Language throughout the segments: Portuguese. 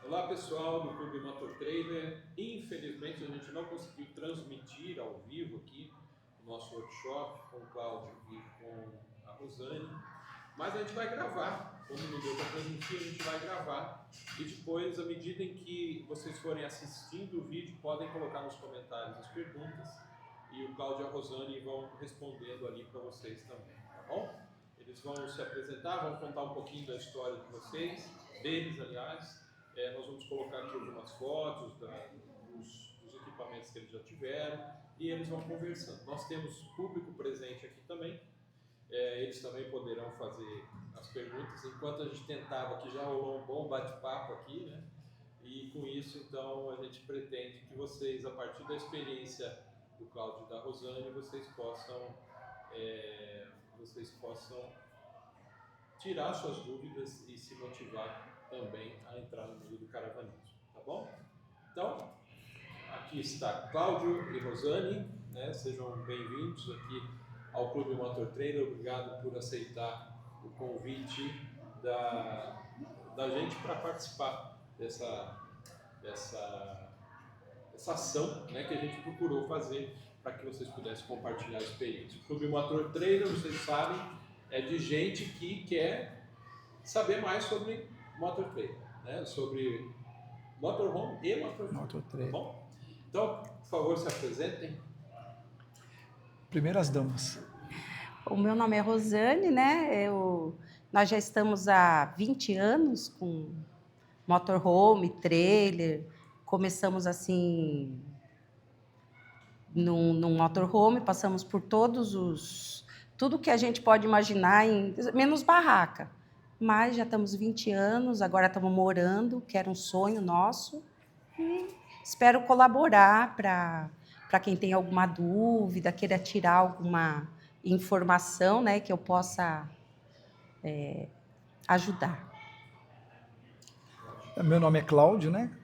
Olá pessoal do Clube Motor Trader. Infelizmente a gente não conseguiu transmitir ao vivo aqui o nosso workshop com o Cláudio e com a Rosane, mas a gente vai gravar. Como não deu para transmitir, a gente vai gravar e depois, à medida em que vocês forem assistindo o vídeo, podem colocar nos comentários as perguntas e o Cláudio e a Rosane vão respondendo ali para vocês também, tá bom? Eles vão se apresentar, vão contar um pouquinho da história de vocês, deles aliás. Nós vamos colocar aqui algumas fotos dos equipamentos que eles já tiveram e eles vão conversando. Nós temos público presente aqui também, eles também poderão fazer as perguntas. Enquanto a gente tentava, aqui já rolou um bom bate-papo aqui, né? E com isso, então, a gente pretende que vocês, a partir da experiência do Cláudio e da Rosane, vocês possam tirar suas dúvidas e se motivar também a entrar no mundo do caravanismo, tá bom? Então, aqui está Cláudio e Rosane, né? Sejam bem-vindos aqui ao Clube Motor Trader. Obrigado por aceitar o convite da gente para participar dessa ação, né, que a gente procurou fazer para que vocês pudessem compartilhar a experiência. O Clube Motor Trader, vocês sabem, é de gente que quer saber mais sobre Motor Trader, né? Sobre motorhome e motor trader. Tá bom? Então, por favor, se apresentem. Primeiras damas. O meu nome é Rosane, né? Nós já estamos há 20 anos com motorhome, trailer. Começamos assim num motorhome, passamos por tudo que a gente pode imaginar, menos barraca. Mas já estamos 20 anos, agora estamos morando, que era um sonho nosso. E espero colaborar para quem tem alguma dúvida, queira tirar alguma informação, né, que eu possa ajudar. Meu nome é Cláudio, né?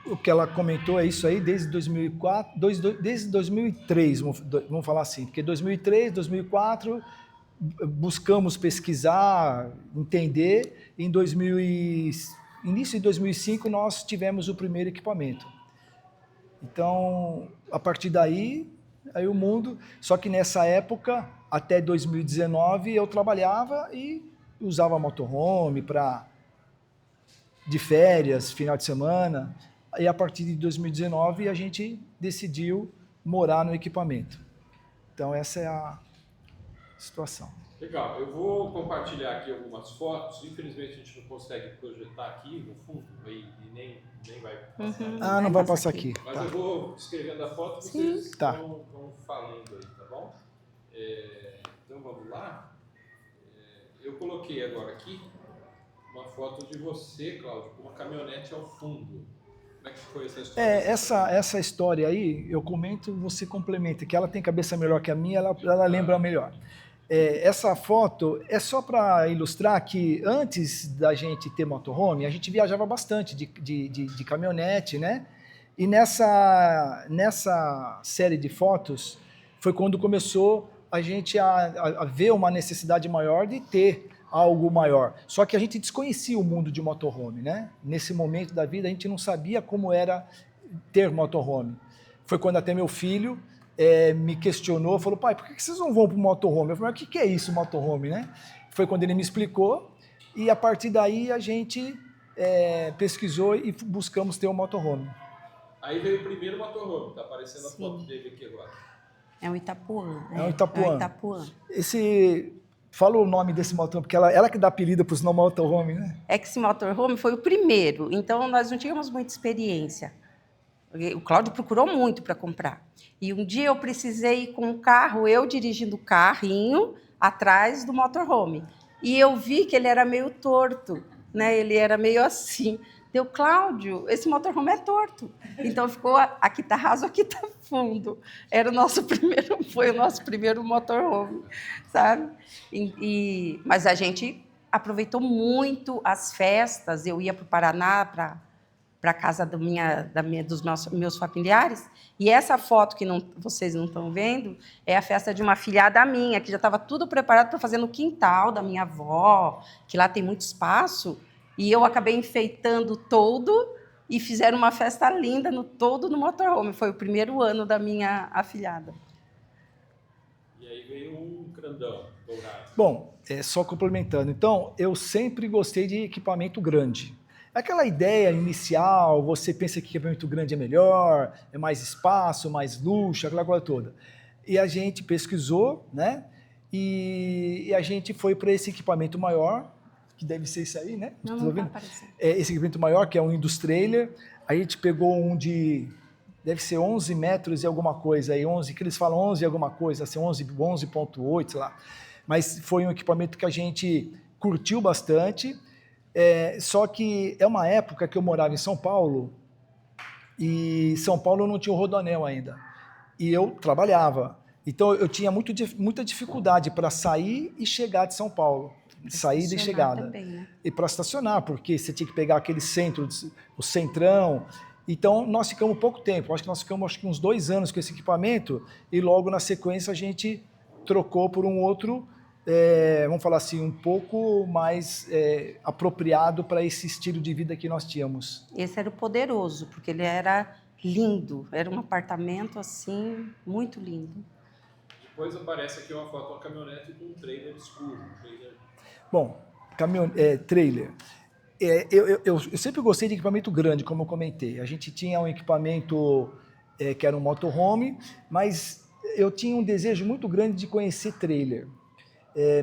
O que ela comentou é isso aí desde 2004, desde 2003, vamos falar assim, porque 2003, 2004 buscamos pesquisar, entender. Início de 2005 nós tivemos o primeiro equipamento. Então, a partir daí o mundo. Só que nessa época, até 2019, eu trabalhava e usava motorhome de férias, final de semana. E a partir de 2019 a gente decidiu morar no equipamento. Então essa é a situação. Legal, eu vou compartilhar aqui algumas fotos. Infelizmente a gente não consegue projetar aqui no fundo e nem vai passar. Não vai passar aqui. Mas tá. Eu vou escrevendo a foto e vocês vão falando aí, tá bom? Então vamos lá. Eu coloquei agora aqui uma foto de você, Cláudio, com uma caminhonete ao fundo. Como é que foi essa história? Essa história aí, eu comento, você complementa, que ela tem cabeça melhor que a minha, ela lembra melhor. Essa foto é só para ilustrar que antes da gente ter motorhome, a gente viajava bastante de caminhonete, né? E nessa série de fotos foi quando começou a gente a ver uma necessidade maior de ter algo maior. Só que a gente desconhecia o mundo de motorhome, né? Nesse momento da vida a gente não sabia como era ter motorhome. Foi quando até meu filho me questionou, falou: pai, por que vocês não vão para o motorhome? Eu falei: mas o que é isso, motorhome, né? Foi quando ele me explicou e a partir daí a gente pesquisou e buscamos ter um motorhome. Aí veio o primeiro motorhome, tá aparecendo a foto dele aqui agora. É um Itapuã. É um Itapuã. Fala o nome desse motorhome, porque ela que dá apelido para os não motorhome, né? Esse motorhome foi o primeiro, então nós não tínhamos muita experiência. O Cláudio procurou muito para comprar. E um dia eu precisei ir com um carro, eu dirigindo o carrinho atrás do motorhome. E eu vi que ele era meio torto, né? Ele era meio assim. Deu: Cláudio, esse motorhome é torto. Então ficou, aqui está raso, aqui está fundo. Foi o nosso primeiro motorhome, sabe? Mas a gente aproveitou muito as festas. Eu ia para o Paraná, para a casa dos meus familiares, e essa foto que vocês não estão vendo é a festa de uma afilhada minha, que já estava tudo preparado para fazer no quintal da minha avó, que lá tem muito espaço. E eu acabei enfeitando todo e fizeram uma festa linda todo no motorhome. Foi o primeiro ano da minha afilhada. E aí veio um grandão dourado. Bom, só complementando. Então, eu sempre gostei de equipamento grande. Aquela ideia inicial, você pensa que equipamento grande é melhor, é mais espaço, mais luxo, aquela coisa toda. E a gente pesquisou, né? E a gente foi para esse equipamento maior, que deve ser isso aí, né? Não tá aparecendo. Esse equipamento maior, que é um Industrailer. A gente pegou um de, deve ser 11 metros e alguma coisa, aí 11, que eles falam 11 e alguma coisa, assim, 11,8, sei lá. Mas foi um equipamento que a gente curtiu bastante. Só que é uma época que eu morava em São Paulo, e São Paulo não tinha o Rodoanel ainda. E eu trabalhava. Então eu tinha muita dificuldade para sair e chegar de São Paulo. Saída e chegada. Também, né? E para estacionar, porque você tinha que pegar aquele centro, o centrão. Então nós ficamos pouco tempo. Acho que nós ficamos uns 2 anos com esse equipamento, e logo na sequência a gente trocou por um outro, vamos falar assim, um pouco mais apropriado para esse estilo de vida que nós tínhamos. Esse era o Poderoso, porque ele era lindo. Era um apartamento assim, muito lindo. Depois aparece aqui uma foto de uma caminhonete com um trailer escuro. Um trailer... Bom, trailer. Eu sempre gostei de equipamento grande, como eu comentei. A gente tinha um equipamento que era um motorhome, mas eu tinha um desejo muito grande de conhecer trailer.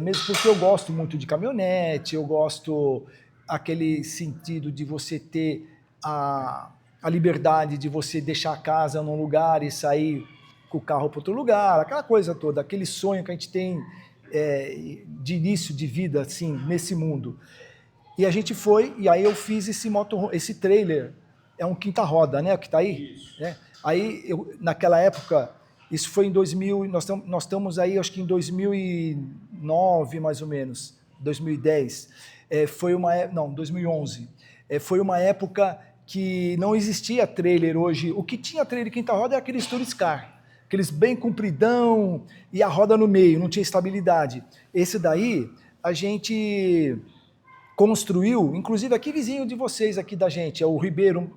Mesmo porque eu gosto muito de caminhonete, eu gosto aquele sentido de você ter a liberdade de você deixar a casa num lugar e sair com o carro para outro lugar, aquela coisa toda, aquele sonho que a gente tem de início de vida, assim, nesse mundo. E a gente foi, e aí eu fiz esse trailer, é um quinta-roda, né, que está aí? Isso. Né? Aí, naquela época, isso foi em 2000, nós estamos aí, acho que em 2009, mais ou menos, 2010, 2011. Foi uma época que não existia trailer hoje. O que tinha trailer quinta-roda é aqueles tourist car, aqueles bem compridão e a roda no meio, não tinha estabilidade. Esse daí, a gente construiu, inclusive aqui vizinho de vocês, aqui da gente, é o Ribeiro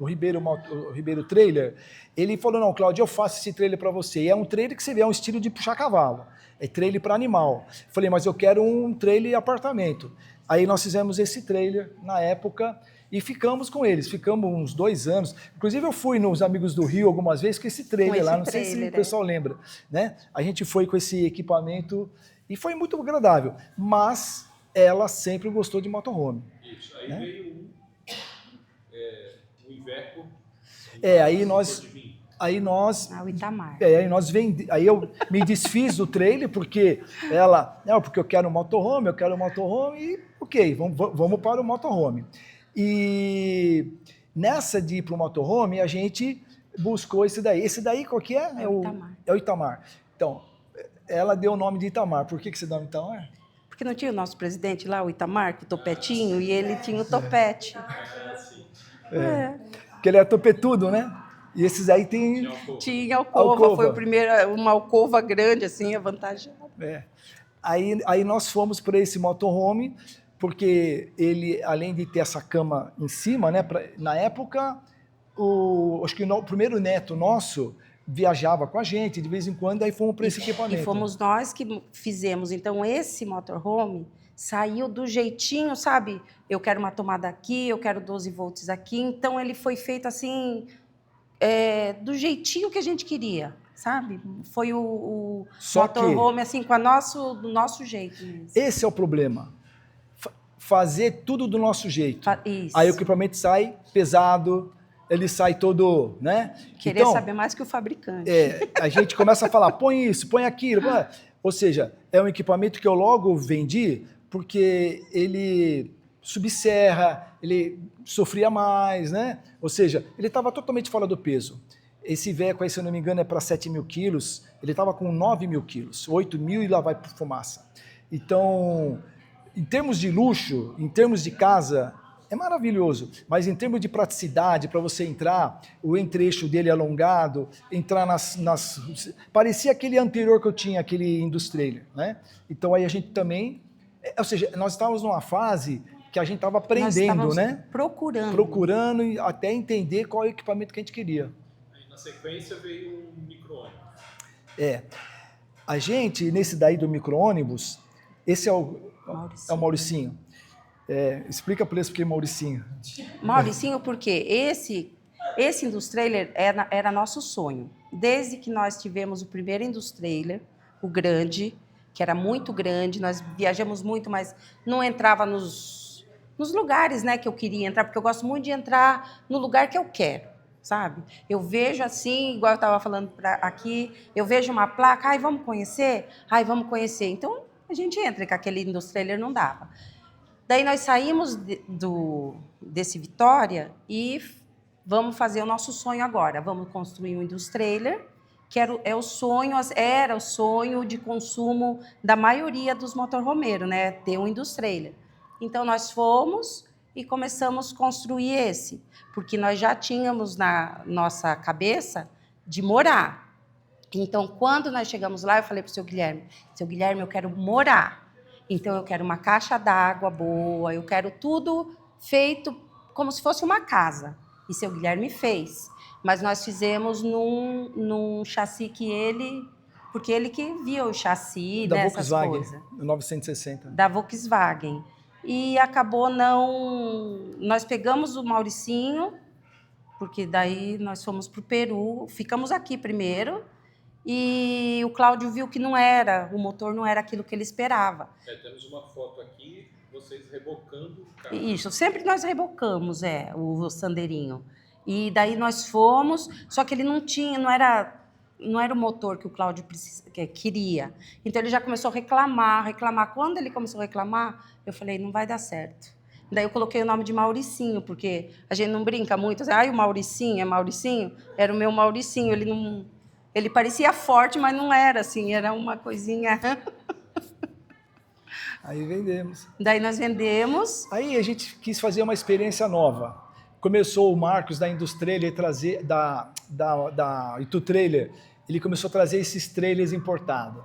Trailer. Ele falou, não, Cláudio, eu faço esse trailer para você. E é um trailer que você vê, é um estilo de puxar cavalo. É trailer para animal. Falei, mas eu quero um trailer apartamento. Aí nós fizemos esse trailer na época e ficamos com eles. Ficamos uns 2 anos. Inclusive eu fui nos Amigos do Rio algumas vezes com esse trailer lá, não sei se o pessoal lembra. Né? A gente foi com esse equipamento e foi muito agradável. Mas ela sempre gostou de motorhome. Isso, aí né? veio um Iveco. Aí nós o Itamar. Aí eu me desfiz do trailer, porque porque eu quero um motorhome, e ok, vamos para o motorhome. E nessa de ir para o motorhome, a gente buscou esse daí. Esse daí qual que é? É o Itamar. É o Itamar. Então, ela deu o nome de Itamar. Por que você dá o Itamar? Porque não tinha o nosso presidente lá, o Itamar, com o topetinho, e ele tinha o topete. Porque ele era topetudo, né? E esses aí tem... Tinha alcova. Foi uma alcova grande, assim, avantajada. Aí nós fomos para esse motorhome, porque ele, além de ter essa cama em cima, né? Na época, acho que o primeiro neto nosso viajava com a gente, de vez em quando, aí fomos para esse equipamento. E fomos nós que fizemos. Então, esse motorhome saiu do jeitinho, sabe? Eu quero uma tomada aqui, eu quero 12 volts aqui. Então, ele foi feito assim, do jeitinho que a gente queria, sabe? Foi o motorhome, assim, do nosso jeito mesmo. Esse é o problema. Fazer tudo do nosso jeito. Isso. Aí o equipamento sai pesado, ele sai todo, né? Querer saber mais que o fabricante. A gente começa a falar, põe isso, põe aquilo. Ou seja, é um equipamento que eu logo vendi porque ele subserra, ele sofria mais, né? Ou seja, ele estava totalmente fora do peso. Esse Iveco aí, se eu não me engano, é para 7.000 quilos. Ele estava com 9.000 quilos, 8.000 e lá vai por fumaça. Então, em termos de luxo, em termos de casa, é maravilhoso, mas em termos de praticidade, para você entrar, o entre-eixo dele alongado, entrar parecia aquele anterior que eu tinha, aquele Industrailer, né? Então aí a gente também, ou seja, nós estávamos numa fase que a gente estava Nós aprendendo, estávamos né? procurando. Procurando e até entender qual é o equipamento que a gente queria. Aí, na sequência, veio um micro-ônibus. A gente, nesse daí do micro-ônibus, esse é o Mauricinho. Mauricinho. Explica para eles por que Mauricinho. Mauricinho, porque esse Industrailer era nosso sonho. Desde que nós tivemos o primeiro Industrailer, o grande, que era muito grande, nós viajamos muito, mas não entrava nos lugares, né, que eu queria entrar, porque eu gosto muito de entrar no lugar que eu quero, sabe? Eu vejo assim, igual eu estava falando aqui, eu vejo uma placa, ai, vamos conhecer? Ai, vamos conhecer. Então, a gente entra, que aquele Industrailer não dava. Daí nós saímos desse Vitória e vamos fazer o nosso sonho agora. Vamos construir um Industrailer, que era o sonho de consumo da maioria dos motorhomeiros, né? Ter um Industrailer. Então nós fomos e começamos a construir esse, porque nós já tínhamos na nossa cabeça de morar. Então, quando nós chegamos lá, eu falei para o seu Guilherme, eu quero morar. Então, eu quero uma caixa d'água boa, eu quero tudo feito como se fosse uma casa. E seu Guilherme fez. Mas nós fizemos num chassi porque ele que via o chassi, Da né, essas Volkswagen, coisas. 960. Da Volkswagen. E acabou Nós pegamos o Mauricinho, porque daí nós fomos para o Peru, ficamos aqui primeiro. E o Cláudio viu que o motor não era aquilo que ele esperava. Temos uma foto aqui, vocês rebocando o carro. Isso, sempre nós rebocamos, o Sandeirinho. E daí nós fomos, só que ele não era o motor que o Cláudio queria. Então ele já começou a reclamar. Quando ele começou a reclamar, eu falei, não vai dar certo. Daí eu coloquei o nome de Mauricinho, porque a gente não brinca muito, o Mauricinho é Mauricinho? Era o meu Mauricinho, ele parecia forte, mas não era assim, era uma coisinha. Aí vendemos. Daí nós vendemos. Aí a gente quis fazer uma experiência nova. Começou o Marcos da Industrailer trazer da Itu Trailer, ele começou a trazer esses trailers importados.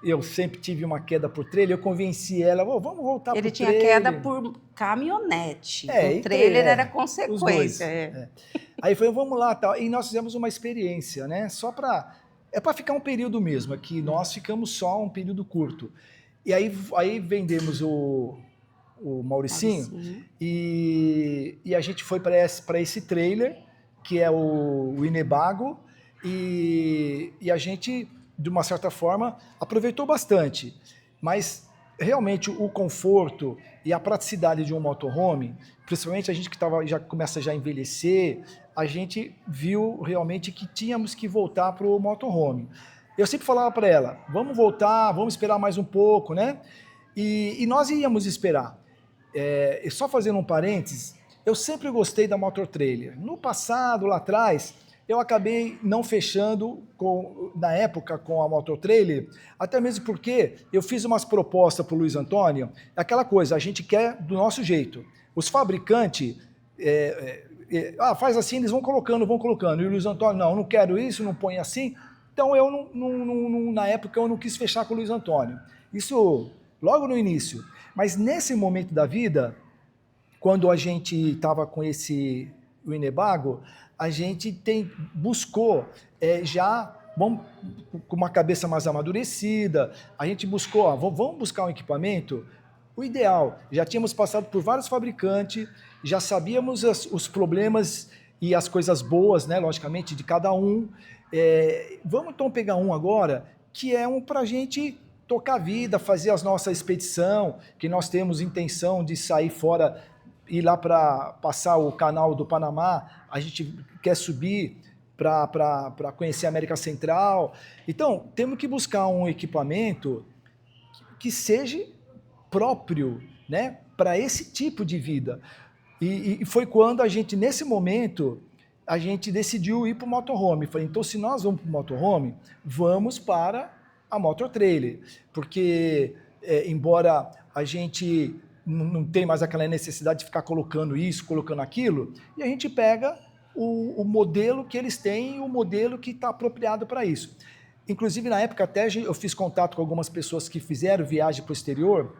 Eu sempre tive uma queda por trailer, eu convenci ela, vamos voltar para o trailer. Ele tinha queda por caminhonete, o trailer era consequência. Aí foi, vamos lá, tal. E nós fizemos uma experiência, né? É para ficar um período mesmo, aqui nós ficamos só um período curto. E aí vendemos o Mauricinho. E a gente foi para esse trailer, que é o Inebago, e a gente, de uma certa forma, aproveitou bastante. Mas realmente o conforto e a praticidade de um motorhome, principalmente a gente que já começa a envelhecer, a gente viu realmente que tínhamos que voltar para o motorhome. Eu sempre falava para ela, vamos voltar, vamos esperar mais um pouco, né? E nós íamos esperar. Só fazendo um parênteses, eu sempre gostei da Motor Trailer. No passado, lá atrás, eu acabei não fechando na época com a Motor Trailer, até mesmo porque eu fiz umas propostas para o Luiz Antônio, aquela coisa, a gente quer do nosso jeito. Os fabricantes, faz assim, eles vão colocando, e o Luiz Antônio, não quero isso, não põe assim. Então, eu na época, eu não quis fechar com o Luiz Antônio. Isso logo no início. Mas nesse momento da vida, quando a gente estava com o Inebago, a gente buscou com uma cabeça mais amadurecida, a gente buscou, vamos buscar um equipamento, o ideal, já tínhamos passado por vários fabricantes, já sabíamos os problemas e as coisas boas, né, logicamente, de cada um. Vamos então pegar um agora, que é um para a gente tocar a vida, fazer a nossa expedição, que nós temos intenção de sair fora, ir lá para passar o canal do Panamá, a gente quer subir para conhecer a América Central. Então, temos que buscar um equipamento que seja próprio, né, para esse tipo de vida. E foi quando a gente, nesse momento, a gente decidiu ir para o motorhome. Falei, então, se nós vamos para o motorhome, vamos para a Motor Trailer, porque embora a gente não tenha mais aquela necessidade de ficar colocando isso, colocando aquilo, e a gente pega o modelo que eles têm e o modelo que está apropriado para isso. Inclusive, na época, até eu fiz contato com algumas pessoas que fizeram viagem para o exterior,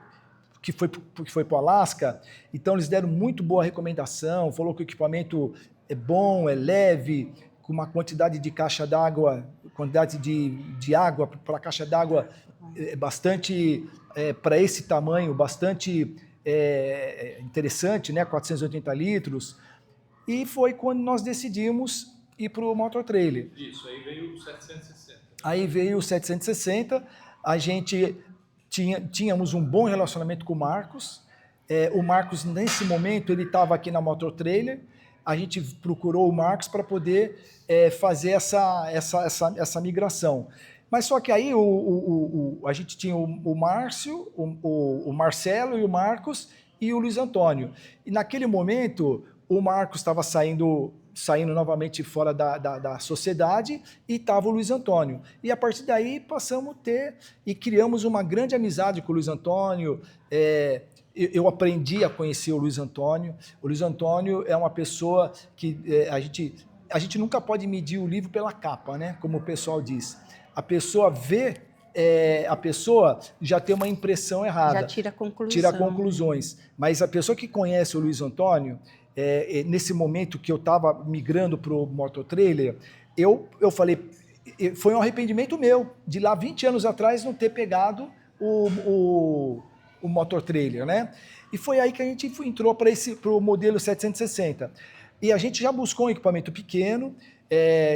que foi para o Alasca, então eles deram muito boa recomendação, falou que o equipamento é bom, é leve, com uma quantidade de caixa d'água, quantidade de água para a caixa d'água bastante, para esse tamanho, bastante interessante, né? 480 litros. E foi quando nós decidimos ir para o motor trailer. Isso, aí veio o 760. Aí veio o 760, a gente tínhamos um bom relacionamento com o Marcos. O Marcos, nesse momento, ele estava aqui na Motor Trailer. A gente procurou o Marcos para poder fazer essa migração. Mas só que aí a gente tinha o Márcio, o Marcelo e o Marcos e o Luiz Antônio. E naquele momento, o Marcos estava saindo novamente fora da sociedade e estava o Luiz Antônio. E a partir daí passamos a ter e criamos uma grande amizade com o Luiz Antônio. Eu aprendi a conhecer o Luiz Antônio. O Luiz Antônio é uma pessoa que a gente nunca pode medir o livro pela capa, né? Como o pessoal diz. A pessoa vê, a pessoa já tem uma impressão errada. Já tira conclusão. Tira conclusões. Mas a pessoa que conhece o Luiz Antônio, nesse momento que eu estava migrando para o mototrailer, eu falei, foi um arrependimento meu, de lá 20 anos atrás não ter pegado o mototrailer, né? E foi aí que a gente entrou para o modelo 760. E a gente já buscou um equipamento pequeno,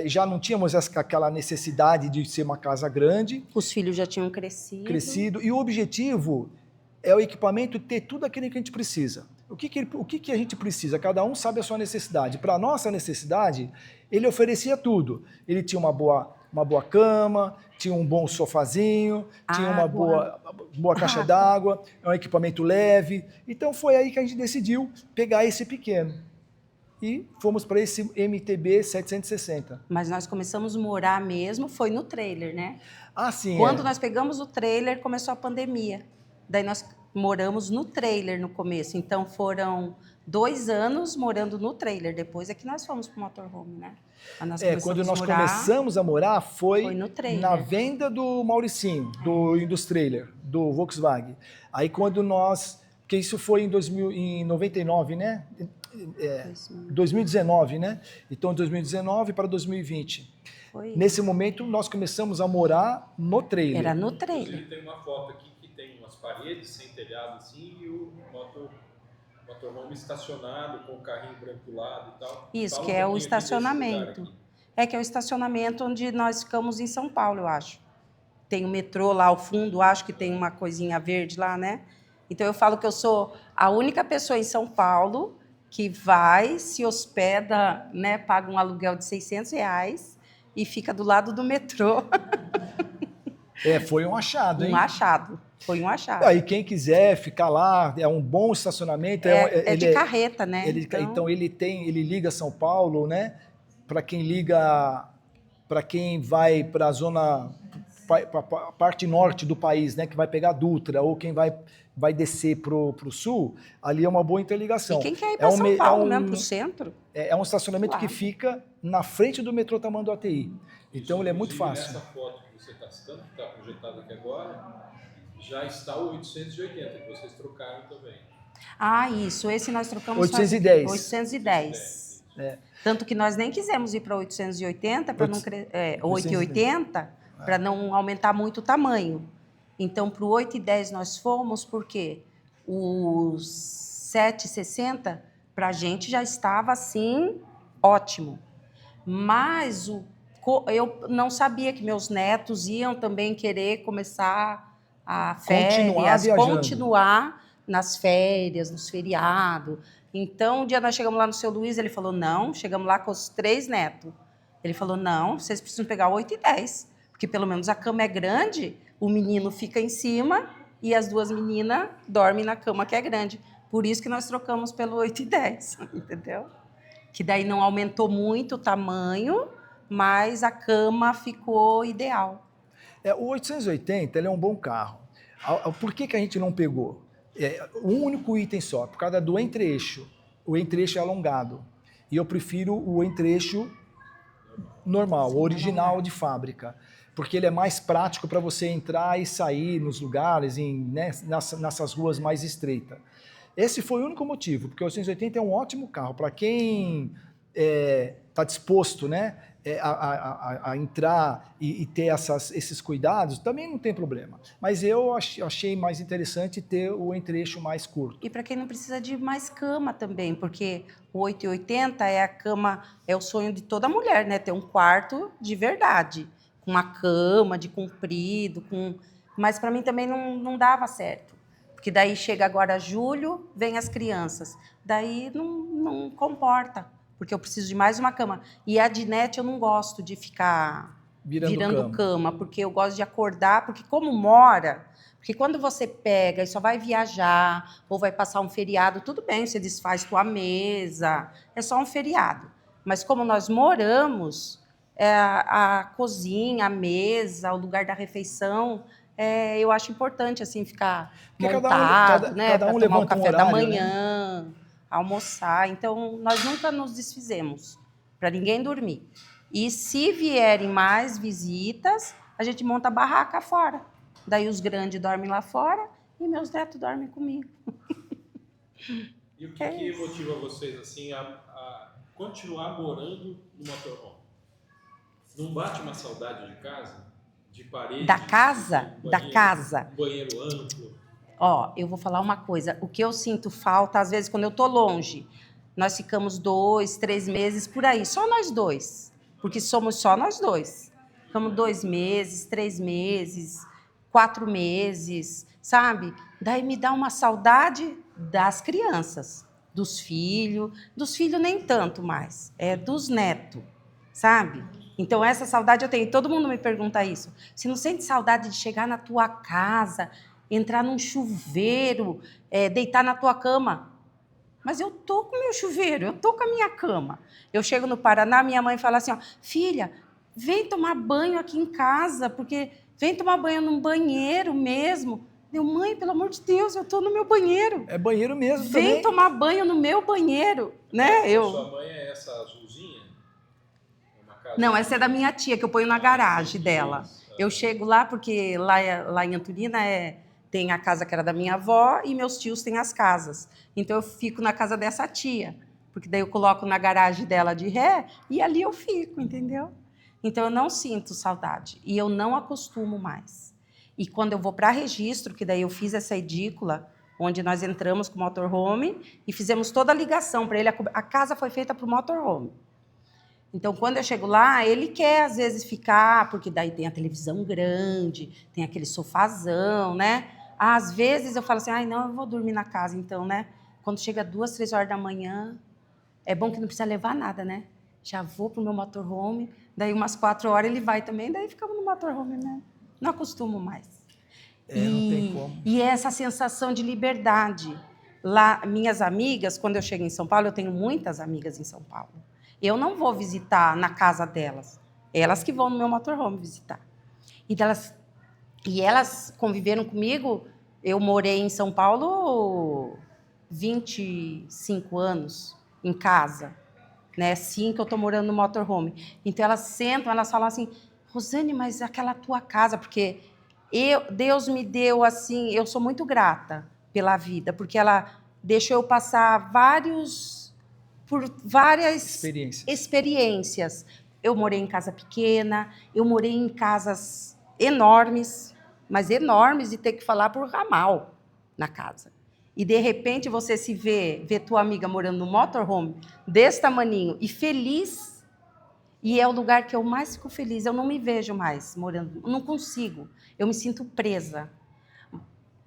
já não tínhamos aquela necessidade de ser uma casa grande. Os filhos já tinham crescido. E o objetivo é o equipamento ter tudo aquilo que a gente precisa. O que a gente precisa? Cada um sabe a sua necessidade. Para a nossa necessidade, ele oferecia tudo. Ele tinha uma boa cama, tinha um bom sofazinho, tinha uma boa caixa d'água, é um equipamento leve. Então foi aí que a gente decidiu pegar esse pequeno. E fomos para esse MTB 760. Mas nós começamos a morar mesmo, foi no trailer, né? Ah, sim. Quando nós pegamos o trailer, começou a pandemia. Daí nós moramos no trailer no começo. Então foram 2 anos morando no trailer. Depois é que nós fomos para o motorhome, né? Quando nós começamos a morar, foi no trailer. Na venda do Mauricinho, do Indus Trailer, do Volkswagen. Aí quando porque isso foi em 99, né? 2019, né? Então, 2019 para 2020. Foi Nesse momento, nós começamos a morar no trailer. Era no trailer. Inclusive, tem uma foto aqui que tem umas paredes sem telhado assim e o motorhome estacionado com o carrinho branco do lado e tal. Isso, que é o estacionamento. Que é o estacionamento onde nós ficamos em São Paulo, eu acho. Tem o metrô lá ao fundo, acho que tem uma coisinha verde lá, né? Então, eu falo que eu sou a única pessoa em São Paulo que vai, se hospeda, né, paga um aluguel de R$600 e fica do lado do metrô. Foi um achado, hein? Foi um achado. Aí quem quiser ficar lá, é um bom estacionamento. De carreta, né? Então ele liga São Paulo, né? Para quem vai para a zona, para a parte norte do país, né? Que vai pegar a Dutra, ou quem vai descer para o sul, ali é uma boa interligação. E quem quer ir para São Paulo mesmo, para o centro? É um estacionamento que fica na frente do metrô Tamanduateí. Então ele é muito fácil. Nessa foto que você está citando, que está projetada aqui agora, já está o 880, que vocês trocaram também. Isso. Esse nós trocamos... 810. 810. Tanto que nós nem quisemos ir para 880, para não 880, para não aumentar muito o tamanho. Então, para o 810 nós fomos, porque os 760, para a gente já estava, assim, ótimo. Mas eu não sabia que meus netos iam também querer começar a férias, continuar nas férias, nos feriados. Então, um dia nós chegamos lá no Seu Luiz, ele falou, não, chegamos lá com os 3 netos. Ele falou, não, vocês precisam pegar o 810, porque pelo menos a cama é grande, o menino fica em cima e as 2 meninas dormem na cama que é grande. Por isso que nós trocamos pelo 810, entendeu? Que daí não aumentou muito o tamanho, mas a cama ficou ideal. O 880 ele é um bom carro. Por que a gente não pegou? Um único item só, por causa do entre-eixo. O entre-eixo é alongado. E eu prefiro o entre-eixo normal, original de fábrica. porque ele é mais prático para você entrar e sair nos lugares, né, nessas ruas mais estreitas. Esse foi o único motivo, porque o 880 é um ótimo carro para quem está disposto, né, a entrar e ter esses cuidados, também não tem problema. Mas eu achei mais interessante ter o entre-eixo mais curto. E para quem não precisa de mais cama também, porque o 880 é a cama, é o sonho de toda mulher, né? Ter um quarto de verdade, com uma cama de comprido, mas para mim também não dava certo. Porque daí chega agora julho, vem as crianças. Daí não comporta, porque eu preciso de mais uma cama. E a dinette eu não gosto de ficar virando cama, porque eu gosto de acordar, porque como mora... Porque quando você pega e só vai viajar ou vai passar um feriado, tudo bem, você desfaz tua mesa, é só um feriado. Mas como nós moramos, a cozinha, a mesa, o lugar da refeição, eu acho importante assim ficar porque montado, né, cada um para tomar o levanta um café da horário, manhã, né? Almoçar. Então, nós nunca nos desfizemos para ninguém dormir. E se vierem mais visitas, a gente monta a barraca fora. Daí os grandes dormem lá fora e meus netos dormem comigo. E o que motiva vocês assim a continuar morando no motorhome? Não bate uma saudade de casa? De parede? Da casa? Da casa. Banheiro amplo? Ó, eu vou falar uma coisa. O que eu sinto falta, às vezes, quando eu tô longe, nós ficamos 2, 3 meses por aí, só nós dois. Porque somos só nós dois. Ficamos 2 meses, 3 meses... 4 meses, sabe? Daí me dá uma saudade das crianças, dos filhos nem tanto mais, é dos netos, sabe? Então essa saudade eu tenho, todo mundo me pergunta isso. Você não sente saudade de chegar na tua casa, entrar num chuveiro, deitar na tua cama? Mas eu tô com o meu chuveiro, eu tô com a minha cama. Eu chego no Paraná, minha mãe fala assim, ó, filha, vem tomar banho aqui em casa, porque... Vem tomar banho num banheiro mesmo. Eu, mãe, pelo amor de Deus, eu estou no meu banheiro. É banheiro mesmo Vem também. tomar banho no meu banheiro, né? Sua mãe é essa azulzinha? Não, essa é da minha tia, que eu ponho na garagem dela. Eu chego lá, porque lá em Antonina tem a casa que era da minha avó e meus tios têm as casas. Então eu fico na casa dessa tia, porque daí eu coloco na garagem dela de ré e ali eu fico, entendeu? Então, eu não sinto saudade e eu não acostumo mais. E quando eu vou para registro, que daí eu fiz essa edícula, onde nós entramos com o motorhome e fizemos toda a ligação para ele. A casa foi feita para o motorhome. Então, quando eu chego lá, ele quer, às vezes, ficar, porque daí tem a televisão grande, tem aquele sofazão, né? Às vezes, eu falo assim, ai, não, eu vou dormir na casa, então, né? Quando chega 2, 3 horas da manhã, é bom que não precisa levar nada, né? Já vou para o meu motorhome, daí umas 4 horas ele vai também, daí ficamos no motorhome, né? Não acostumo mais. Não tem como. E essa sensação de liberdade. Lá, minhas amigas, quando eu chego em São Paulo, eu tenho muitas amigas em São Paulo. Eu não vou visitar na casa delas. Elas que vão no meu motorhome visitar. E elas conviveram comigo. Eu morei em São Paulo 25 anos em casa. Né, assim que eu estou morando no motorhome. Então, elas sentam, elas falam assim, Rosane, mas aquela tua casa, porque Deus me deu assim, eu sou muito grata pela vida, porque ela deixou eu passar por várias experiências. Eu morei em casa pequena, eu morei em casas enormes, mas enormes, de ter que falar por ramal na casa. E, de repente, você se vê tua amiga morando no motorhome, desse tamaninho, e feliz, e é o lugar que eu mais fico feliz. Eu não me vejo mais morando, não consigo. Eu me sinto presa.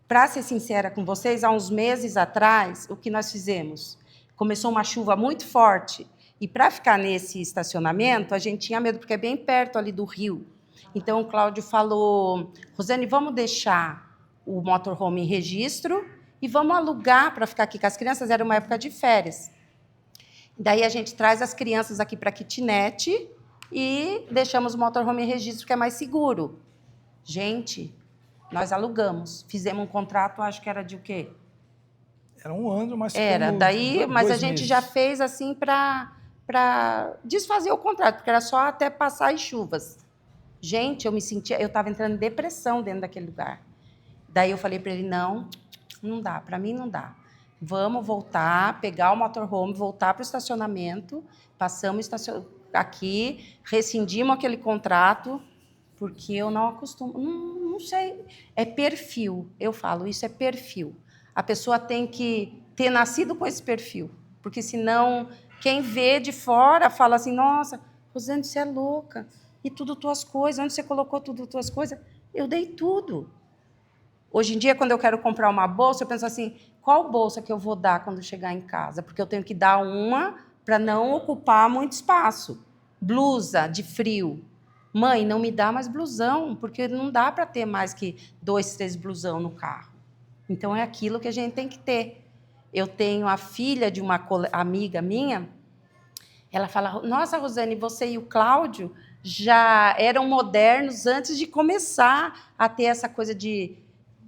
Para ser sincera com vocês, há uns meses atrás, o que nós fizemos? Começou uma chuva muito forte, e para ficar nesse estacionamento, a gente tinha medo, porque é bem perto ali do rio. Então, o Cláudio falou, Rosane, vamos deixar o motorhome em registro, e vamos alugar para ficar aqui com as crianças. Era uma época de férias. Daí a gente traz as crianças aqui para a kitnet e deixamos o motorhome em registro, que é mais seguro. Gente, nós alugamos. Fizemos um contrato, acho que era de o quê? Era 1 ano, mas... Era, daí, mas a gente já fez assim para desfazer o contrato, porque era só até passar as chuvas. Gente, eu estava entrando em depressão dentro daquele lugar. Daí eu falei para ele, não dá, para mim não dá. Vamos voltar, pegar o motorhome, voltar para o estacionamento, passamos aqui, rescindimos aquele contrato, porque eu não acostumo, não sei, é perfil, eu falo, isso é perfil. A pessoa tem que ter nascido com esse perfil, porque senão quem vê de fora fala assim, nossa, Rosane, você é louca, e tudo tuas coisas, onde você colocou tudo tuas coisas? Eu dei tudo. Hoje em dia, quando eu quero comprar uma bolsa, eu penso assim, qual bolsa que eu vou dar quando chegar em casa? Porque eu tenho que dar uma para não ocupar muito espaço. Blusa de frio. Mãe, não me dá mais blusão, porque não dá para ter mais que 2, 3 blusão no carro. Então, é aquilo que a gente tem que ter. Eu tenho a filha de uma amiga minha, ela fala, nossa, Rosane, você e o Cláudio já eram modernos antes de começar a ter essa coisa de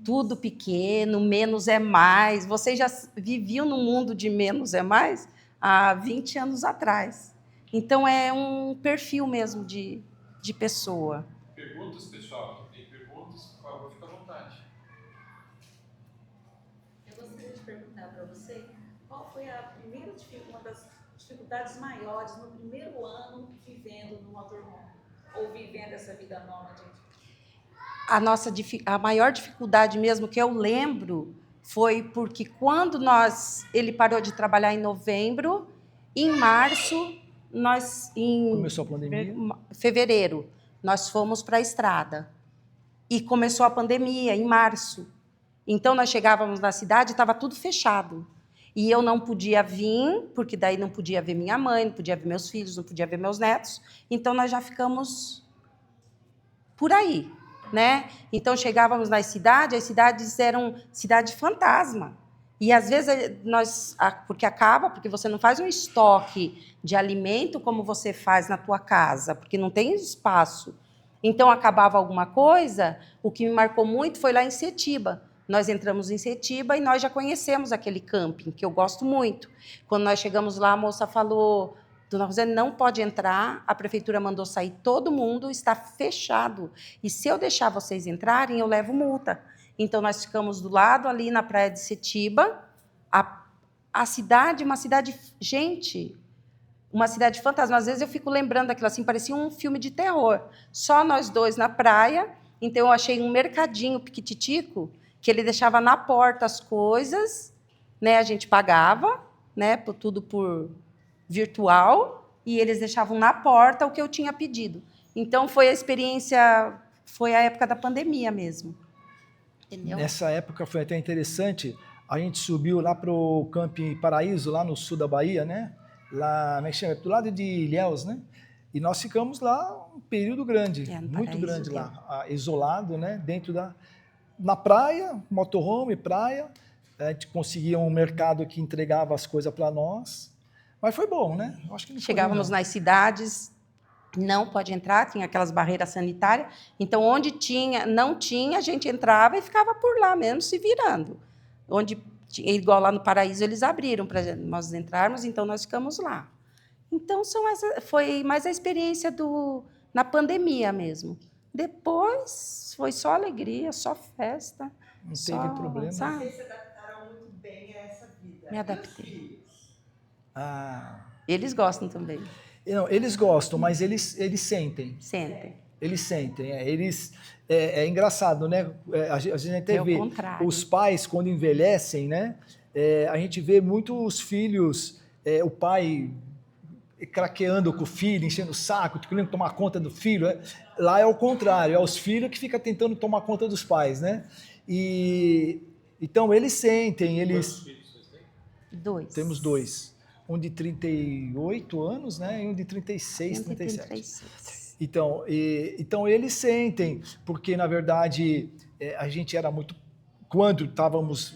tudo pequeno, menos é mais. Vocês já viviam no mundo de menos é mais há 20 anos atrás. Então, é um perfil mesmo de pessoa. Perguntas, pessoal? Tem perguntas? Por favor, fica à vontade. Eu gostaria de perguntar para você qual foi uma das dificuldades maiores no primeiro ano vivendo no motorhome, ou vivendo essa vida nômade. A maior dificuldade mesmo que eu lembro foi porque quando ele parou de trabalhar em novembro, em março, Começou a pandemia. Fevereiro, nós fomos para a estrada. E começou a pandemia em março. Então, nós chegávamos na cidade e estava tudo fechado. E eu não podia vir, porque daí não podia ver minha mãe, não podia ver meus filhos, não podia ver meus netos. Então, nós já ficamos por aí, né? Então, chegávamos nas cidades, as cidades eram cidade fantasma. E, às vezes, porque você não faz um estoque de alimento como você faz na tua casa, porque não tem espaço. Então, acabava alguma coisa, o que me marcou muito foi lá em Setiba. Nós entramos em Setiba e nós já conhecemos aquele camping, que eu gosto muito. Quando nós chegamos lá, a moça falou, dona Rosane, não pode entrar, a prefeitura mandou sair todo mundo, está fechado. E se eu deixar vocês entrarem, eu levo multa. Então, nós ficamos do lado ali na praia de Setiba. A cidade, uma cidade... Gente, uma cidade fantasma. Às vezes eu fico lembrando daquilo assim, parecia um filme de terror. Só nós dois na praia. Então, eu achei um mercadinho piquititico, que ele deixava na porta as coisas, né? A gente pagava, né? Tudo por virtual, e eles deixavam na porta o que eu tinha pedido. Então, foi a experiência, foi a época da pandemia mesmo. Entendeu? Nessa época foi até interessante, a gente subiu lá para o Camping Paraíso, lá no sul da Bahia, né? Lá, como é que chama? Do lado de Ilhéus, né? E nós ficamos lá um período grande, muito grande lá, isolado, né? Na praia, motorhome, praia. A gente conseguia um mercado que entregava as coisas para nós. Mas foi bom, né? Acho que não Chegávamos nas cidades, não pode entrar, tinha aquelas barreiras sanitárias. Então, onde não tinha, a gente entrava e ficava por lá mesmo, se virando. Igual lá no Paraíso, eles abriram para nós entrarmos, então nós ficamos lá. Então, foi mais a experiência na pandemia mesmo. Depois, foi só alegria, só festa. Não teve problema. Sabe? Vocês se adaptaram muito bem a essa vida. Me adaptei. Ah, Eles gostam também. não, eles gostam, mas eles sentem. Sentem. Eles sentem. É engraçado, né? A gente até vê os pais, quando envelhecem, né? A gente vê muitos filhos, o pai craqueando com o filho, enchendo o saco, querendo tomar conta do filho. Lá é o contrário, é os filhos que ficam tentando tomar conta dos pais, né? Então, eles sentem. Quantos filhos vocês têm? 2. Temos 2. Um de 38 anos, né? E um de 36, 37. 36. Então, eles sentem, porque, na verdade, a gente era muito... Quando estávamos...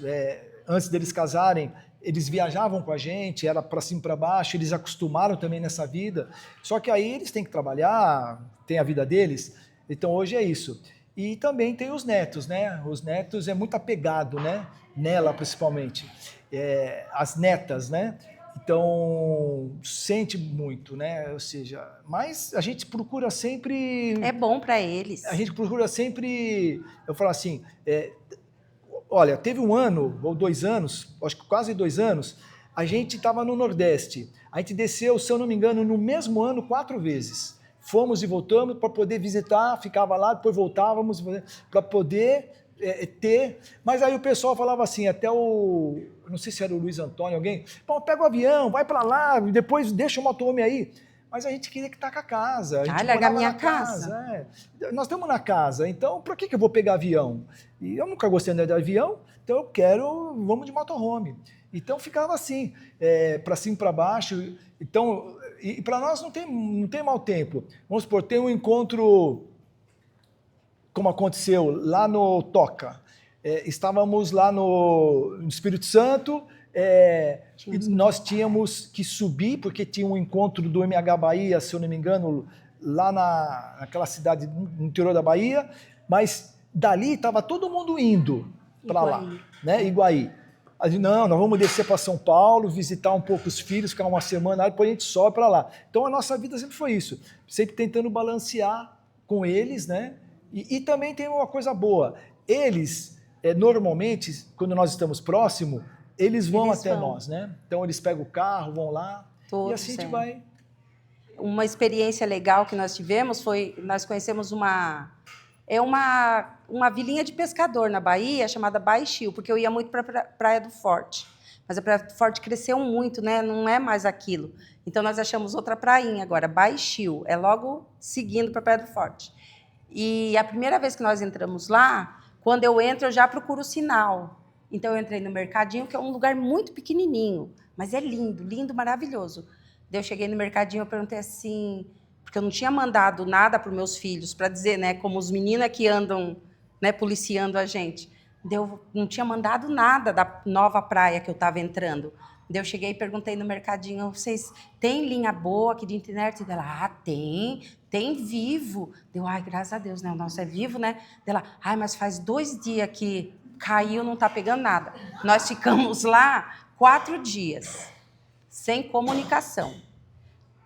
antes deles casarem, eles viajavam com a gente, era para cima e para baixo, eles acostumaram também nessa vida. Só que aí eles têm que trabalhar, tem a vida deles. Então, hoje é isso. E também tem os netos, né? Os netos é muito apegado, né? Nela, principalmente. As netas, né? Então, sente muito, né? Ou seja, mas a gente procura sempre... É bom para eles. A gente procura sempre... Eu falo assim, olha, teve um ano ou 2 anos, acho que quase 2 anos, a gente estava no Nordeste. A gente desceu, se eu não me engano, no mesmo ano 4 vezes. Fomos e voltamos para poder visitar, ficava lá, depois voltávamos para poder ter. Mas aí o pessoal falava assim, até não sei se era o Luiz Antônio, alguém, pô, pega o avião, vai para lá, depois deixa o motorhome aí. Mas a gente queria que tá com a casa. A gente larga a minha na casa. Nós estamos na casa, então por que eu vou pegar avião? E eu nunca gostei de avião, então eu quero, vamos de motorhome. Então ficava assim, para cima e para baixo. Então, e para nós não tem mau tempo. Vamos supor, tem um encontro, como aconteceu lá no Toca. Estávamos lá no Espírito Santo, e nós tínhamos que subir, porque tinha um encontro do MH Bahia, se eu não me engano, lá naquela cidade no interior da Bahia, mas dali estava todo mundo indo para lá, né? Iguaí. Não, nós vamos descer para São Paulo, visitar um pouco os filhos, ficar uma semana, depois a gente sobe para lá. Então a nossa vida sempre foi isso, sempre tentando balancear com eles, né? E também tem uma coisa boa, eles, normalmente, quando nós estamos próximos, eles vão até nós, né? Então eles pegam o carro, vão lá, Todos, e assim a gente vai. Uma experiência legal que nós tivemos foi, nós conhecemos uma vilinha de pescador na Bahia, chamada Baixio, porque eu ia muito para a Praia do Forte. Mas a Praia do Forte cresceu muito, né? Não é mais aquilo. Então, nós achamos outra prainha agora, Baixio, é logo seguindo para a Praia do Forte. E a primeira vez que nós entramos lá, quando eu entro, eu já procuro o sinal. Então, eu entrei no mercadinho, que é um lugar muito pequenininho, mas é lindo, lindo, maravilhoso. Daí eu cheguei no mercadinho, eu perguntei assim... porque eu não tinha mandado nada para os meus filhos, para dizer, né, como os meninos é que andam, né, policiando a gente. Eu não tinha mandado nada da nova praia que eu estava entrando. Eu cheguei e perguntei no mercadinho, vocês têm linha boa aqui de internet? Dela, tem Vivo. Ai, graças a Deus, né, o nosso é Vivo, né? Dela, mas faz 2 dias que caiu, não está pegando nada. Nós ficamos lá 4 dias, sem comunicação.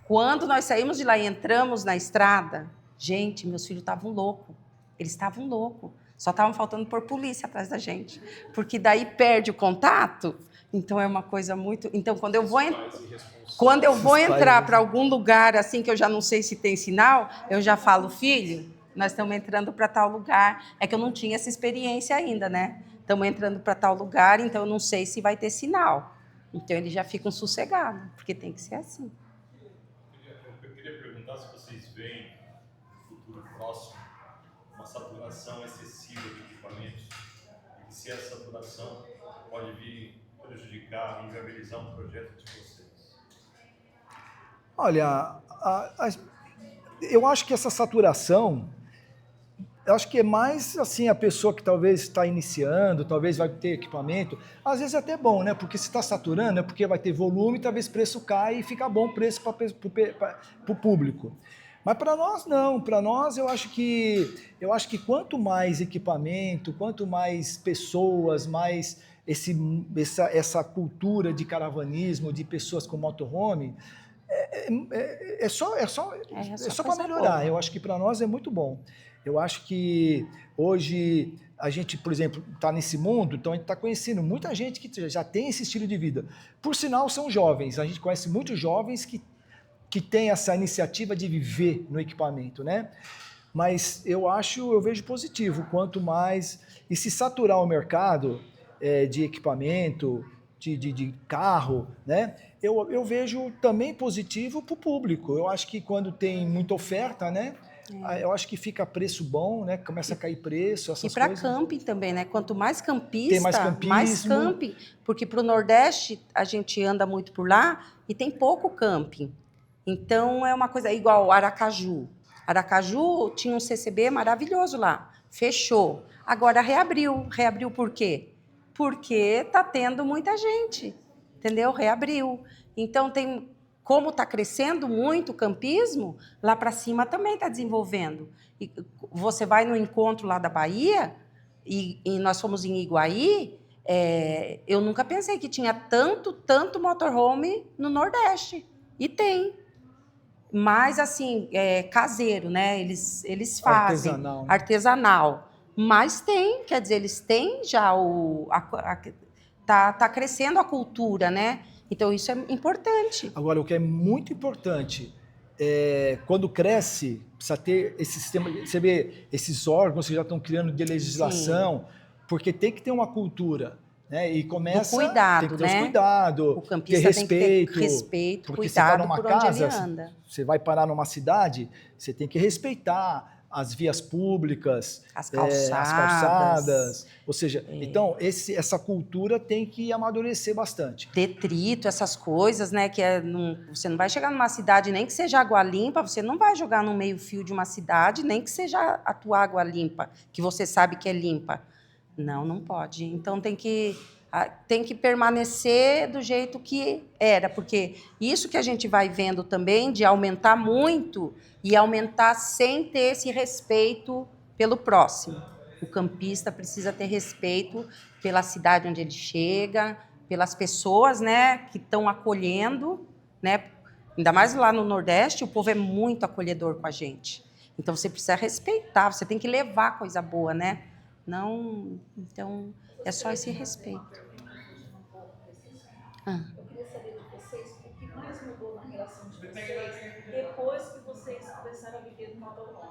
Quando nós saímos de lá e entramos na estrada, gente, meus filhos estavam loucos. Eles estavam loucos. Só estavam faltando pôr polícia atrás da gente. Porque daí perde o contato. Então é uma coisa muito... Então, quando eu vou entrar para algum lugar assim que eu já não sei se tem sinal, eu já falo, filho, nós estamos entrando para tal lugar. É que eu não tinha essa experiência ainda, né? Estamos entrando para tal lugar, então eu não sei se vai ter sinal. Então eles já ficam sossegados, porque tem que ser assim. Eu queria perguntar se vocês veem, no futuro próximo, uma saturação excessiva de equipamentos e se essa saturação pode vir prejudicar, inviabilizar um projeto de vocês. Olha, eu acho que essa saturação, eu acho que é mais assim a pessoa que talvez está iniciando, talvez vai ter equipamento, às vezes é até bom, né? Porque se está saturando é porque vai ter volume, talvez o preço cai e fica bom o preço para o público. Mas para nós não, para nós eu acho que quanto mais equipamento, quanto mais pessoas, mais essa cultura de caravanismo, de pessoas com motorhome, é só para melhorar. Boa. Eu acho que para nós é muito bom. Eu acho que hoje a gente, por exemplo, está nesse mundo, então a gente está conhecendo muita gente que já tem esse estilo de vida. Por sinal, são jovens. A gente conhece muitos jovens que têm essa iniciativa de viver no equipamento, né? Mas eu vejo positivo. Quanto mais... E se saturar o mercado de equipamento, de carro, né? Eu vejo também positivo para o público. Eu acho que quando tem muita oferta, né? Eu acho que fica preço bom, né? Começa a cair preço, essas coisas. E para camping também, né? Quanto mais campista, tem mais camping. Porque para o Nordeste, a gente anda muito por lá e tem pouco camping. Então, é uma coisa igual Aracaju. Aracaju tinha um CCB maravilhoso lá. Fechou. Agora reabriu. Reabriu por quê? Porque está tendo muita gente. Entendeu? Reabriu. Então, como está crescendo muito o campismo, lá para cima também está desenvolvendo. E você vai no encontro lá da Bahia, e nós fomos em Iguaí, Eu nunca pensei que tinha tanto motorhome no Nordeste. E tem. Mas, assim, caseiro, né? Eles fazem. Artesanal, né? Artesanal. Mas tem, quer dizer, eles têm já tá crescendo a cultura, né? Então, isso é importante. Agora, o que é muito importante quando cresce, precisa ter esse sistema. Você vê esses órgãos que já estão criando de legislação, porque tem que ter uma cultura. Né? E começa. Do cuidado, tem que ter os né? cuidados, O campista ter tem que ter respeito, porque você tá cuidado numa por onde casa, ele anda. você vai parar numa cidade, você tem que respeitar as vias públicas, As as calçadas. calçadas. Ou seja, então essa cultura tem que amadurecer bastante. Detrito, essas coisas, né? Você não vai chegar numa cidade, nem que seja água limpa, você não vai jogar no meio-fio de uma cidade, nem que seja a tua água limpa, que você sabe que é limpa. Não pode. Então tem que permanecer do jeito que era, porque isso que a gente vai vendo também de aumentar muito e aumentar sem ter esse respeito pelo próximo. O campista precisa ter respeito pela cidade onde ele chega, pelas pessoas, né, que estão acolhendo, né? Ainda mais lá no Nordeste, o povo é muito acolhedor com a gente. Então você precisa respeitar, você tem que levar coisa boa, né? Não, então é só esse respeito. Eu queria saber de vocês o que mais mudou na relação de vocês depois que vocês começaram a viver no motorhome,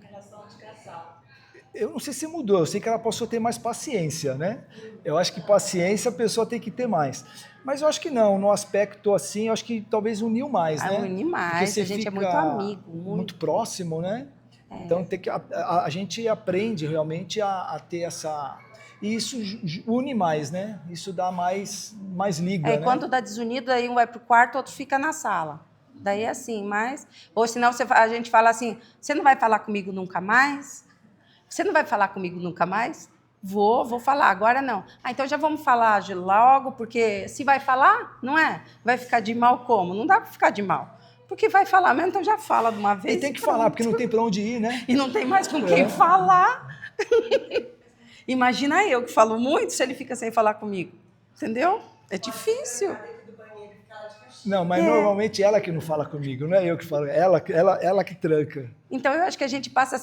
em relação de casal. Eu não sei se mudou, eu sei que ela passou a ter mais paciência, né? Eu acho que paciência a pessoa tem que ter mais. Mas eu acho que não, no aspecto assim, eu acho que talvez uniu mais, né? Unir mais, porque você a gente fica é muito amigo. muito próximo, né? Então a gente aprende realmente a ter essa... E isso une mais, né? Isso dá mais liga, né? Quando dá desunido, aí um vai pro quarto, outro fica na sala. Daí é assim, mas... Ou senão a gente fala assim, você não vai falar comigo nunca mais? Você não vai falar comigo nunca mais? Vou falar, agora não. Então já vamos falar logo, porque se vai falar, não é? Vai ficar de mal como? Não dá para ficar de mal. Porque vai falar mesmo, então já fala de uma vez. E tem que falar, porque não tem para onde ir, né? E não tem mais com quem falar. Imagina eu que falo muito, se ele fica sem falar comigo. Entendeu? É difícil. Não, mas normalmente ela que não fala comigo, não é eu que falo, ela que tranca. Então eu acho que a gente passa a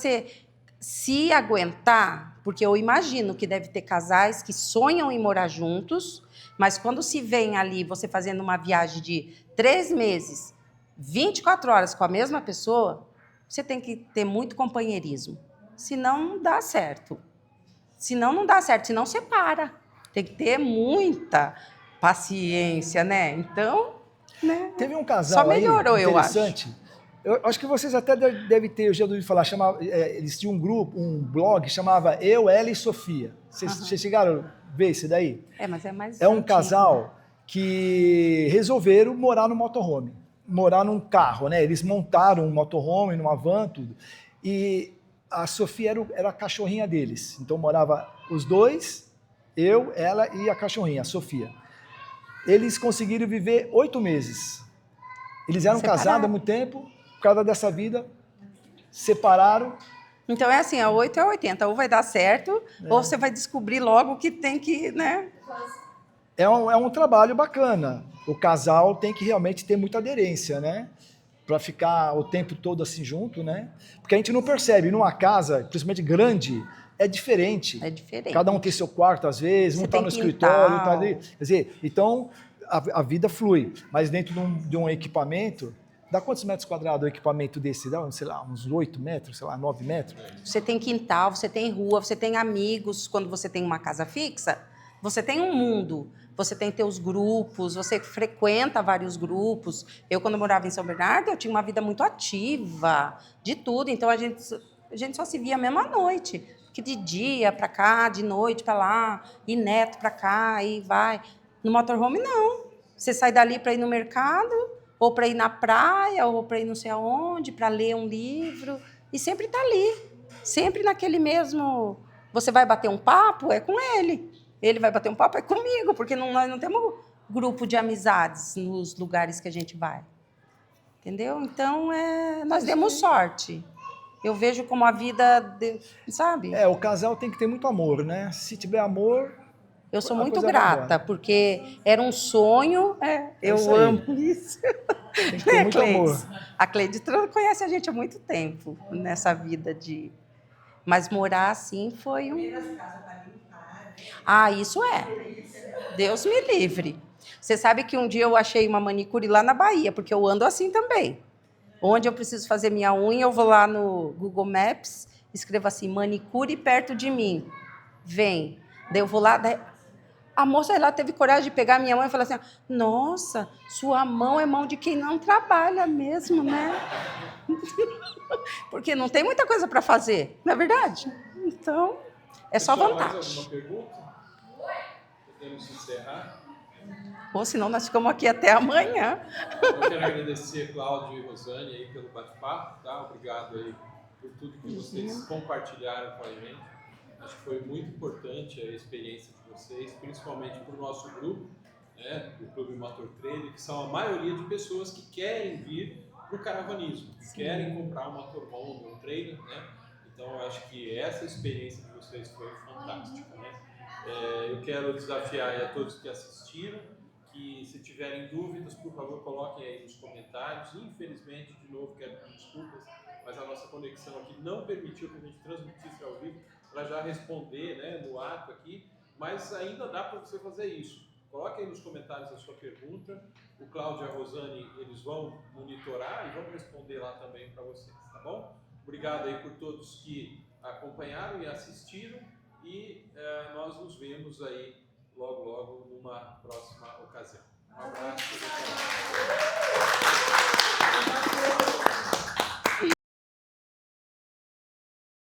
se aguentar, porque eu imagino que deve ter casais que sonham em morar juntos, mas quando se vem ali, você fazendo uma viagem de 3 meses, 24 horas com a mesma pessoa, você tem que ter muito companheirismo. Senão não dá certo. Senão não dá certo, senão separa. Tem que ter muita paciência, né? Então, né? Teve um casal só melhorou, aí, interessante. Eu acho que vocês até devem ter, eu já ouvi falar, eles tinham um blog que chamava Eu, Ela e Sofia. Vocês chegaram a ver isso daí? Mas é mais É um antigo. casal que resolveram morar no motorhome, morar num carro, né? Eles montaram um motorhome, numa van, tudo. E a Sofia era a cachorrinha deles. Então morava os dois, eu, ela e a cachorrinha, a Sofia. Eles conseguiram viver 8 meses. Eles eram casados há muito tempo, por causa dessa vida, separaram. Então é assim, a 8 é 80, ou vai dar certo, ou você vai descobrir logo que tem que, né? É um trabalho bacana. O casal tem que realmente ter muita aderência, né? Para ficar o tempo todo assim junto, né? Porque a gente não percebe, numa casa, principalmente grande, é diferente. É diferente. Cada um tem seu quarto, às vezes, um está no escritório, tá ali. Quer dizer, então a vida flui. Mas dentro de um equipamento, dá quantos metros quadrados o equipamento desse? Dá, sei lá, uns 8 metros, sei lá, 9 metros? Você tem quintal, você tem rua, você tem amigos. Quando você tem uma casa fixa, você tem um mundo. Você tem teus grupos, você frequenta vários grupos. Eu, quando morava em São Bernardo, eu tinha uma vida muito ativa, de tudo. Então, a gente só se via mesmo à noite. Que de dia para cá, de noite para lá, e neto para cá, e vai. No motorhome, não. Você sai dali para ir no mercado, ou para ir na praia, ou para ir não sei aonde, para ler um livro. E sempre está ali. Sempre naquele mesmo... Você vai bater um papo, é com ele. Ele vai bater um papo, é comigo, porque nós não temos grupo de amizades nos lugares que a gente vai. Entendeu? Então, nós demos sorte. Eu vejo como a vida, sabe? O casal tem que ter muito amor, né? Se tiver amor, Eu sou A muito coisa vai grata, embora. porque era um sonho. Eu isso aí. amo isso. Tem que ter muito Cleides? amor. A Cleides conhece a gente há muito tempo nessa vida de. Mas morar assim foi um. Primeiras casas para limpar, né? Ah, isso é. Deus me livre. Você sabe que um dia eu achei uma manicure lá na Bahia, porque eu ando assim também. Onde eu preciso fazer minha unha, eu vou lá no Google Maps, escrevo assim, manicure perto de mim. Vem. Daí eu vou lá, daí a moça lá teve coragem de pegar minha mão e falar assim, nossa, sua mão é mão de quem não trabalha mesmo, né? Porque não tem muita coisa para fazer, não é verdade? Então, é só Pessoal, mais vantagem. alguma pergunta? Podemos encerrar? Ou senão nós ficamos aqui até amanhã. Eu quero agradecer Cláudio e Rosane aí pelo bate-papo, tá? Obrigado aí por tudo que vocês compartilharam com a gente. Acho que foi muito importante a experiência de vocês, principalmente para o nosso grupo, né, do Clube Motor Trailer, que são a maioria de pessoas que querem vir para o caravanismo, que querem comprar um motorhome, um trailer, né? Então eu acho que essa experiência de vocês foi fantástica, né? Eu quero desafiar aí a todos que assistiram, que se tiverem dúvidas, por favor, coloquem aí nos comentários. Infelizmente, de novo, quero pedir desculpas, mas a nossa conexão aqui não permitiu que a gente transmitisse ao vivo para já responder, né, no ato aqui, mas ainda dá para você fazer isso. Coloque aí nos comentários a sua pergunta, o Cláudio e a Rosane, eles vão monitorar e vão responder lá também para vocês, tá bom? Obrigado aí por todos que acompanharam e assistiram e nós nos vemos aí logo, logo numa próxima ocasião. Um abraço.